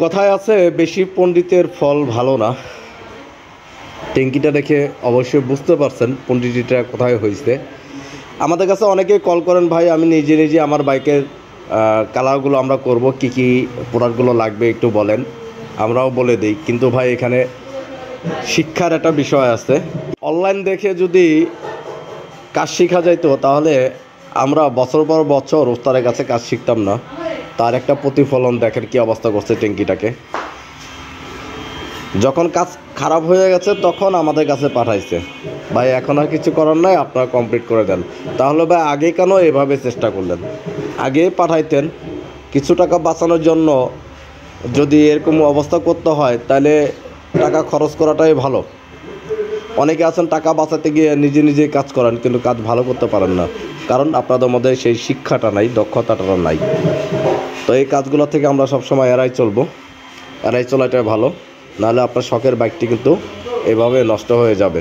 কথায় আছে বেশি পণ্ডিতের ফল ভালো না। ট্যাঙ্কিটা দেখে অবশ্যই বুঝতে পারছেন পণ্ডিতটা কোথায় হয়েছে। আমাদের কাছে অনেকেই কল করেন, ভাই আমি নিজে নিজে আমার বাইকের কালারগুলো আমরা করব, কি কি প্রোডাক্টগুলো লাগবে একটু বলেন, আমরাও বলে দিই। কিন্তু ভাই এখানে শিক্ষার একটা বিষয় আছে। অনলাইন দেখে যদি কাজ শেখা যাইতো তাহলে আমরা বছর পর বছর ওস্তাদের কাছে কাজ শিখতাম না। তার একটা প্রতিফলন দেখেন কি অবস্থা করছে ট্যাঙ্কিটাকে। যখন কাজ খারাপ হয়ে গেছে তখন আমাদের কাছে পাঠাইছে, ভাই এখন আর কিছু করার নাই, আপনারা কমপ্লিট করে দেন। তাহলে ভাই আগে কেন এভাবে চেষ্টা করলেন? আগে পাঠাইতেন। কিছু টাকা বাঁচানোর জন্য যদি এরকম অবস্থা করতে হয় তাহলে টাকা খরচ করাটাই ভালো। অনেকে আছেন টাকা বাঁচাতে গিয়ে নিজে নিজে কাজ করেন কিন্তু কাজ ভালো করতে পারেন না, কারণ আপনাদের মধ্যে সেই শিক্ষাটা নাই, দক্ষতাটা নাই। তো এই কাজগুলো থেকে আমরা সবসময় এড়াই চলাটাই ভালো, নাহলে আপনার শখের বাইকটি কিন্তু এভাবে নষ্ট হয়ে যাবে।